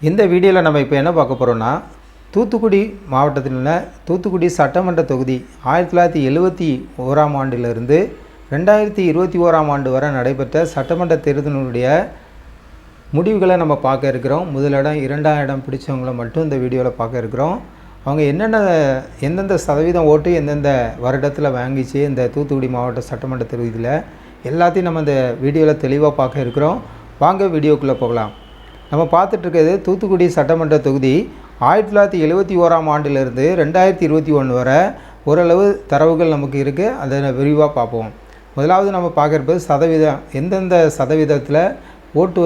இந்த வீடியோவில் நம்ம இப்போ என்ன பார்க்க போகிறோம்னா, தூத்துக்குடி மாவட்டத்தில் உள்ள தூத்துக்குடி சட்டமன்ற தொகுதி 1971ஆம் ஆண்டிலிருந்து 2021ஆம் ஆண்டு வரை நடைபெற்ற சட்டமன்ற தேர்தலினுடைய முடிவுகளை நம்ம பார்க்க இருக்கிறோம். முதலிடம் 2ஆம் இடம் பிடிச்சவங்கள மட்டும் இந்த வீடியோவில் பார்க்க இருக்கிறோம். அவங்க எந்தெந்த சதவீதம் ஓட்டு எந்தெந்த வருடத்தில் வாங்கிச்சு இந்த தூத்துக்குடி மாவட்ட சட்டமன்ற தொகுதியில் எல்லாத்தையும் நம்ம இந்த வீடியோவில் தெளிவாக பார்க்க இருக்கிறோம். வாங்க வீடியோக்குள்ளே போகலாம். நம்ம பார்த்துட்ருக்கிறது தூத்துக்குடி சட்டமன்ற தொகுதி 1971ஆம் ஆண்டிலிருந்து 2021 வரை ஓரளவு தரவுகள் நமக்கு இருக்குது. அதை விரிவாக பார்ப்போம். முதலாவது நம்ம பார்க்குறது சதவீதம், எந்தெந்த சதவீதத்தில் ஓட்டு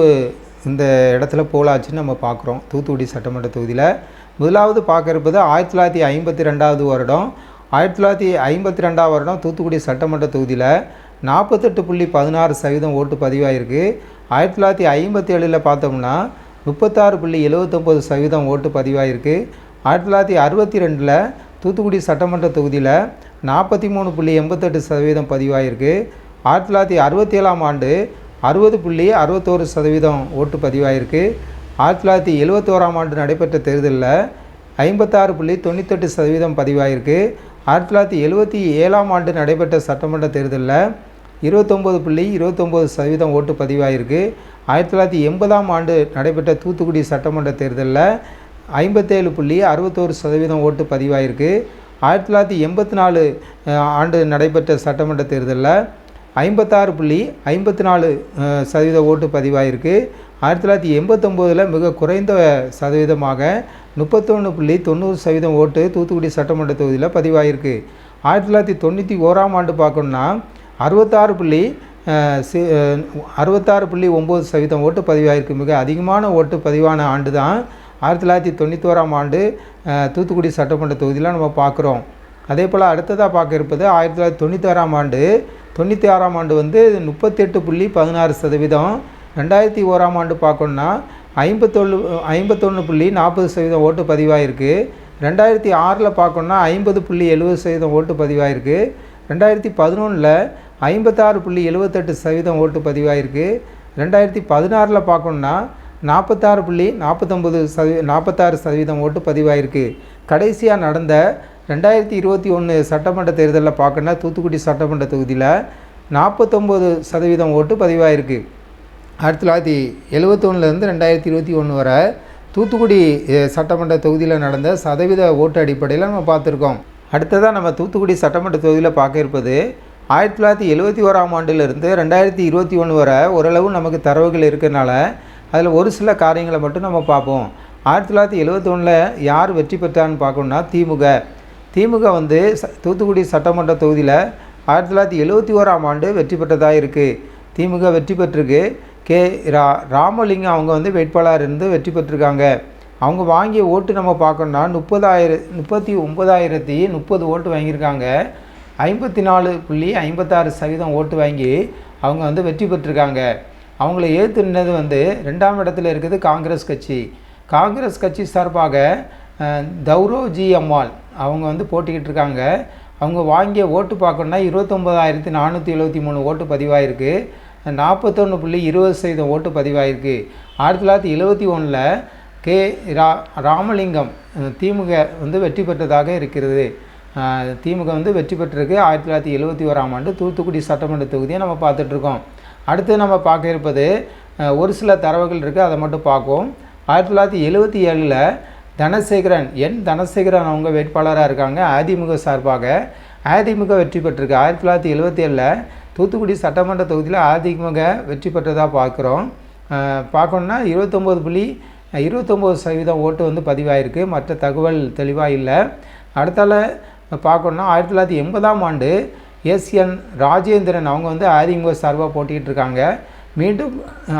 இந்த இடத்துல போலாச்சுன்னு நம்ம பார்க்குறோம். தூத்துக்குடி சட்டமன்ற தொகுதியில் முதலாவது பார்க்குறது 1952 வருடம். 1952 வருடம் தூத்துக்குடி சட்டமன்ற தொகுதியில் 48.16% ஓட்டு பதிவாயிருக்கு. 1957 பார்த்தோம்னா 36.79% ஓட்டு பதிவாயிருக்கு. 1962 தூத்துக்குடி சட்டமன்ற தொகுதியில் 43.88% பதிவாயிருக்கு. 1967ஆம் ஆண்டு 60.61% ஓட்டு பதிவாயிருக்கு. 1971ஆம் ஆண்டு நடைபெற்ற தேர்தலில் 56.98% பதிவாயிருக்கு. 1977ஆம் ஆண்டு நடைபெற்ற சட்டமன்ற தேர்தலில் 29.29% ஓட்டு பதிவாயிருக்கு. 1980ஆம் ஆண்டு நடைபெற்ற தூத்துக்குடி சட்டமன்ற தேர்தலில் 57.61% ஓட்டு பதிவாயிருக்கு. 1984 ஆண்டு நடைபெற்ற சட்டமன்ற தேர்தலில் 56.54% ஓட்டு பதிவாயிருக்கு. 1989 மிக குறைந்த சதவீதமாக 31.90% ஓட்டு தூத்துக்குடி சட்டமன்ற தொகுதியில் பதிவாயிருக்கு. 1991ஆம் ஆண்டு பார்க்கணுன்னா 66.9% ஓட்டு பதிவாயிருக்கு. மிக அதிகமான ஓட்டு பதிவான ஆண்டு தான் 1991ஆம் ஆண்டு தூத்துக்குடி சட்டமன்ற தொகுதியில் நம்ம பார்க்குறோம். அதே போல் அடுத்ததாக பார்க்க இருப்பது 1996ஆம் ஆண்டு. 96ஆம் ஆண்டு வந்து 38.16%. 2001ஆம் ஆண்டு பார்க்கணுன்னா 51.40% ஓட்டு பதிவாயிருக்கு. 2006 பார்க்கணுன்னா 50.70% ஓட்டு பதிவாயிருக்கு. 2011 56.78% ஓட்டு பதிவாயிருக்கு. 2016 பார்க்கணுன்னா 46.46% ஓட்டு பதிவாயிருக்கு. கடைசியாக நடந்த 2021 சட்டமன்ற தேர்தலில் பார்க்கணுன்னா தூத்துக்குடி சட்டமன்ற தொகுதியில் 49% ஓட்டு பதிவாயிருக்கு. 1971 2021 வரை தூத்துக்குடி சட்டமன்ற தொகுதியில் நடந்த சதவீத ஓட்டு அடிப்படையில் நம்ம பார்த்துருக்கோம். அடுத்ததாக நம்ம தூத்துக்குடி சட்டமன்ற தொகுதியில் பார்க்க இருப்பது 1971ஆம் ஆண்டிலிருந்து 2021 வரை ஓரளவு நமக்கு தரவுகள் இருக்கிறதுனால அதில் ஒரு சில காரியங்களை மட்டும் நம்ம பார்ப்போம். 1971 யார் வெற்றி பெற்றான்னு பார்க்கணுன்னா திமுக வந்து தூத்துக்குடி சட்டமன்ற தொகுதியில் 1971ஆம் ஆண்டு வெற்றி பெற்றதாக இருக்குது. திமுக வெற்றி பெற்றிருக்கு. ராமலிங்கம் அவங்க வந்து வேட்பாளர் இருந்து வெற்றி பெற்றிருக்காங்க. அவங்க வாங்கிய ஓட்டு நம்ம பார்க்கணுன்னா 39,030 ஓட்டு வாங்கியிருக்காங்க. 54.56% ஓட்டு வாங்கி அவங்க வந்து வெற்றி பெற்றிருக்காங்க. அவங்கள ஏற்றுனது வந்து 2ஆம் இடத்துல இருக்குது காங்கிரஸ் கட்சி சார்பாக தௌரோஜி அம்மாள் அவங்க வந்து போட்டிக்கிட்டு இருக்காங்க. அவங்க வாங்கிய ஓட்டு பார்க்கணுன்னா 29,473 ஓட்டு பதிவாயிருக்கு. 41.20% ஓட்டு பதிவாயிருக்கு. 1971 ராமலிங்கம் திமுக வந்து வெற்றி பெற்றதாக இருக்கிறது. திமுக வந்து வெற்றி பெற்றிருக்கு. 1971ஆம் ஆண்டு தூத்துக்குடி சட்டமன்ற தொகுதியை நம்ம பார்த்துட்ருக்கோம். அடுத்து நம்ம பார்க்க இருப்பது ஒரு சில தரவுகள் இருக்குது, அதை மட்டும் பார்ப்போம். 1977 தனசேகரன் அவங்க வேட்பாளராக இருக்காங்க. அதிமுக சார்பாக அதிமுக வெற்றி பெற்றிருக்கு. 1977 தூத்துக்குடி சட்டமன்ற தொகுதியில் அதிமுக வெற்றி பெற்றதாக பார்க்கணுன்னா 29.29% ஓட்டு வந்து பதிவாயிருக்கு. மற்ற தகவல் தெளிவாக இல்லை. அடுத்தால பார்க்கணுன்னா 1980ஆம் ஆண்டு எஸ்என் ராஜேந்திரன் அவங்க வந்து அதிமுக சார்பாக போட்டிக்கிட்டு இருக்காங்க. மீண்டும்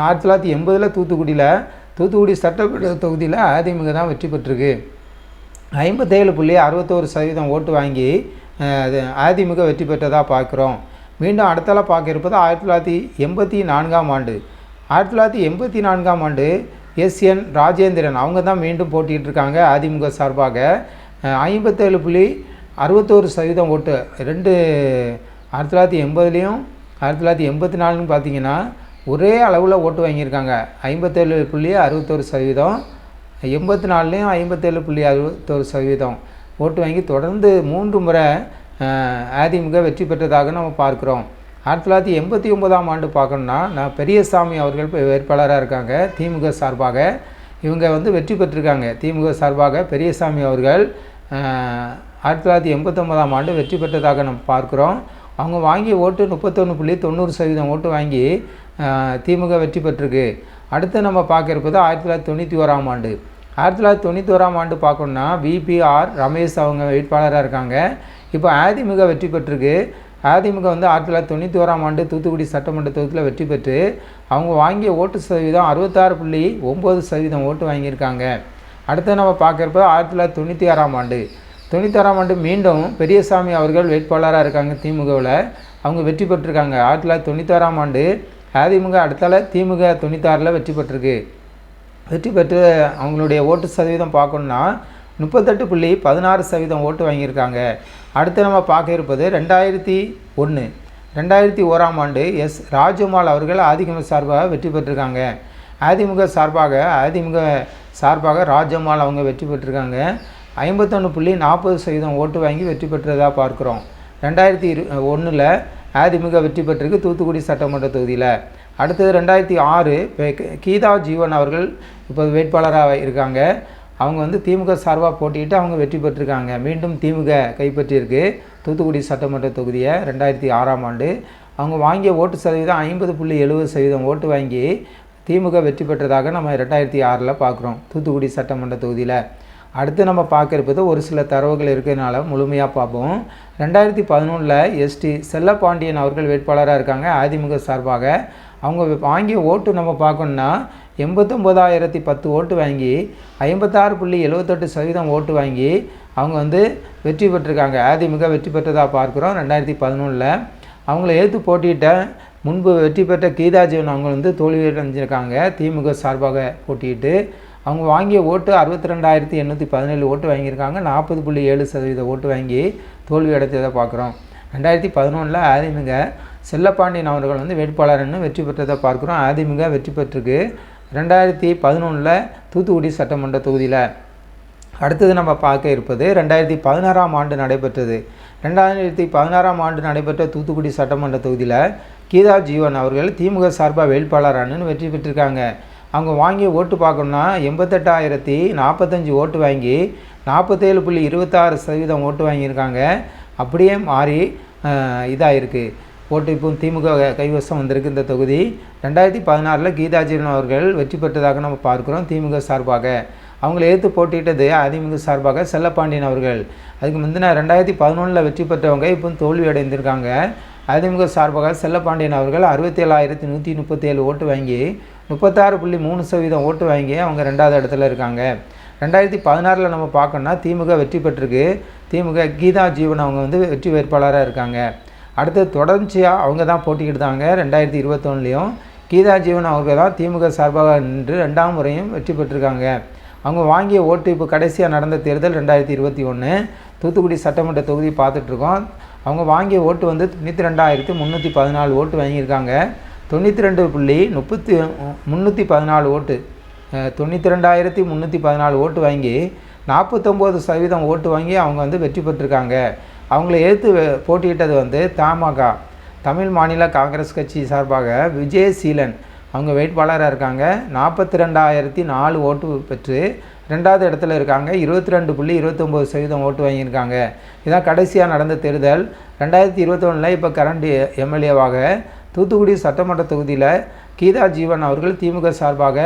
1980 தூத்துக்குடி சட்டமன்ற தொகுதியில் அதிமுக தான் வெற்றி பெற்றிருக்கு. 57.61% ஓட்டு வாங்கி அதிமுக வெற்றி பெற்றதாக பார்க்குறோம். மீண்டும் அடுத்தால பார்க்க இருப்பது 1984ஆம் ஆண்டு. 1984ஆம் ஆண்டு எஸ்என் ராஜேந்திரன் அவங்க தான் மீண்டும் போட்டிக்கிட்டு இருக்காங்க அதிமுக சார்பாக. 57.61% ஓட்டு 1980லையும் 1984 பார்த்தீங்கன்னா ஒரே அளவில் ஓட்டு வாங்கியிருக்காங்க. 57.61%. 84லையும் 57.61% ஓட்டு வாங்கி தொடர்ந்து 3 முறை அதிமுக வெற்றி பெற்றதாக நம்ம பார்க்குறோம். 1989ஆம் ஆண்டு பார்க்கணுன்னா பெரியசாமி அவர்கள் வேட்பாளராக இருக்காங்க திமுக சார்பாக. இவங்க வந்து வெற்றி பெற்றிருக்காங்க. திமுக சார்பாக பெரியசாமி அவர்கள் 1989ஆம் ஆண்டு வெற்றி பெற்றதாக நம்ம பார்க்குறோம். அவங்க வாங்கிய ஓட்டு 31.90% ஓட்டு வாங்கி திமுக வெற்றி பெற்றிருக்கு. அடுத்து நம்ம பார்க்க இருப்பது 1991ஆம் ஆண்டு. 1991ஆம் ஆண்டு பார்க்கணுன்னா VPR ரமேஷ் அவங்க வேட்பாளராக இருக்காங்க. இப்போ அதிமுக வெற்றி பெற்றிருக்கு. அதிமுக வந்து 1991ஆம் ஆண்டு தூத்துக்குடி சட்டமன்ற தொகுதியில் வெற்றி பெற்று அவங்க வாங்கிய ஓட்டு சதவீதம் 66.9% ஓட்டு வாங்கியிருக்காங்க. அடுத்து நம்ம பார்க்குறப்ப 1996ஆம் ஆண்டு. 96ஆம் ஆண்டு மீண்டும் பெரியசாமி அவர்கள் வேட்பாளராக இருக்காங்க திமுகவில். அவங்க வெற்றி பெற்றிருக்காங்க. 1996ஆம் ஆண்டு அதிமுக அடுத்தால திமுக 96ல் வெற்றி பெற்றிருக்கு. வெற்றி பெற்று அவங்களுடைய ஓட்டு சதவீதம் பார்க்கணுன்னா 38.16% ஓட்டு வாங்கியிருக்காங்க. அடுத்து நம்ம பார்க்க இருப்பது 2001ஆம் ஆண்டு ராஜம்மாள் அவர்கள் அதிமுக சார்பாக வெற்றி பெற்றிருக்காங்க. அதிமுக சார்பாக ராஜம்மாள் அவங்க வெற்றி பெற்றிருக்காங்க. 51.40% ஓட்டு வாங்கி வெற்றி பெற்றதாக பார்க்குறோம். 2001ல் அதிமுக வெற்றி பெற்றிருக்கு தூத்துக்குடி சட்டமன்ற தொகுதியில். அடுத்தது 2006 கீதா ஜீவன் அவர்கள் இப்போ வேட்பாளராக இருக்காங்க. அவங்க வந்து திமுக சார்பாக போட்டிட்டு அவங்க வெற்றி பெற்றிருக்காங்க. மீண்டும் திமுக கைப்பற்றியிருக்கு தூத்துக்குடி சட்டமன்ற தொகுதியை 2006ஆம் ஆண்டு. அவங்க வாங்கிய ஓட்டு சதவீதம் 50.70% ஓட்டு வாங்கி திமுக வெற்றி பெற்றதாக நம்ம 2006ல் பார்க்குறோம் தூத்துக்குடி சட்டமன்ற தொகுதியில். அடுத்து நம்ம பார்க்க இருப்பது ஒரு சில தரவுகள் இருக்கிறதுனால முழுமையாக பார்ப்போம். 2011ல் ST செல்லப்பாண்டியன் அவர்கள் வேட்பாளராக இருக்காங்க அதிமுக சார்பாக. அவங்க வாங்கிய ஓட்டு நம்ம பார்க்கணுன்னா 89,010 ஓட்டு வாங்கி 56.78% ஓட்டு வாங்கி அவங்க வந்து வெற்றி பெற்றிருக்காங்க. அதிமுக வெற்றி பெற்றதாக பார்க்குறோம். 2011ல் அவங்கள ஏற்று போட்டியிட்ட முன்பு வெற்றி பெற்ற கீதா ஜீவன் அவங்க வந்து தோல்வி அடைஞ்சிருக்காங்க திமுக சார்பாக போட்டியிட்டு. அவங்க வாங்கிய ஓட்டு 62,817 ஓட்டு வாங்கியிருக்காங்க. 40.7% ஓட்டு வாங்கி தோல்வி அடைத்ததை பார்க்குறோம். 2011ல் அதிமுக செல்லப்பாண்டியன் அவர்கள் வந்து வேட்பாளர்னு வெற்றி பெற்றதை பார்க்குறோம். அதிமுக வெற்றி பெற்றிருக்கு 2011ல் தூத்துக்குடி சட்டமன்ற தொகுதியில். அடுத்தது நம்ம பார்க்க இருப்பது 2016ஆம் ஆண்டு நடைபெற்றது. 2016ஆம் ஆண்டு நடைபெற்ற தூத்துக்குடி சட்டமன்ற தொகுதியில் கீதா ஜீவன் அவர்கள் திமுக சார்பாக வேட்பாளரானு வெற்றி பெற்றிருக்காங்க. அவங்க வாங்கிய ஓட்டு பார்க்கணுன்னா 88,045 ஓட்டு வாங்கி 47.26% ஓட்டு வாங்கியிருக்காங்க. அப்படியே மாறி இதாக இருக்குது ஓட்டு. இப்போ திமுக கைவசம் வந்திருக்கு இந்த தொகுதி. 2016ல் கீதா ஜீவன் அவர்கள் வெற்றி பெற்றதாக நம்ம பார்க்குறோம் திமுக சார்பாக. அவங்கள ஏற்று போட்டியிட்டது அதிமுக சார்பாக செல்லப்பாண்டியன் அவர்கள். அதுக்கு முந்தின 2011ல் வெற்றி பெற்றவங்க இப்போ தோல்வி அடைந்திருக்காங்க. அதிமுக சார்பாக செல்லப்பாண்டியன் அவர்கள் 67,137 ஓட்டு வாங்கி 36.3% ஓட்டு வாங்கி அவங்க 2வது இடத்துல இருக்காங்க. 2016ல் நம்ம பார்க்கணுன்னா திமுக வெற்றி பெற்றிருக்கு. திமுக கீதா ஜீவன் அவங்க வந்து வெற்றி வேட்பாளராக இருக்காங்க. அடுத்து தொடர்ச்சியாக அவங்க தான் போட்டிக்கிட்டாங்க. 2021லையும் கீதா ஜீவன் அவங்க தான் திமுக சார்பாக நின்று 2ஆம் முறையும் வெற்றி பெற்றிருக்காங்க. அவங்க வாங்கிய ஓட்டு இப்போ கடைசியாக நடந்த தேர்தல் 2021 தூத்துக்குடி சட்டமன்ற தொகுதி பார்த்துட்ருக்கோம். அவங்க வாங்கிய ஓட்டு வந்து 92,314 ஓட்டு வாங்கியிருக்காங்க. 92.314 ஓட்டு 92,314 ஓட்டு வாங்கி 49% ஓட்டு வாங்கி அவங்க வந்து வெற்றி பெற்றிருக்காங்க. அவங்கள ஏற்று போட்டியிட்டது வந்து தமாக தமிழ் மாநில காங்கிரஸ் கட்சி சார்பாக விஜயசீலன் அவங்க வேட்பாளராக இருக்காங்க. 42,004 ஓட்டு பெற்று 2வது இடத்துல இருக்காங்க. 22.29% ஓட்டு வாங்கியிருக்காங்க. இதான் கடைசியாக நடந்த தேர்தல். 2021ல் இப்போ கரண்ட் எம்எல்ஏவாக தூத்துக்குடி சட்டமன்ற தொகுதியில் கீதா ஜீவன் அவர்கள் திமுக சார்பாக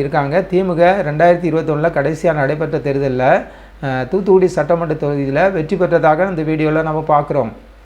இருக்காங்க. திமுக 2021ல் கடைசியாக நடைபெற்ற தேர்தலில் தூத்துக்குடி சட்டமன்ற தொகுதியில் வெற்றி பெற்றதாக இந்த வீடியோவில் நம்ம பார்க்குறோம்.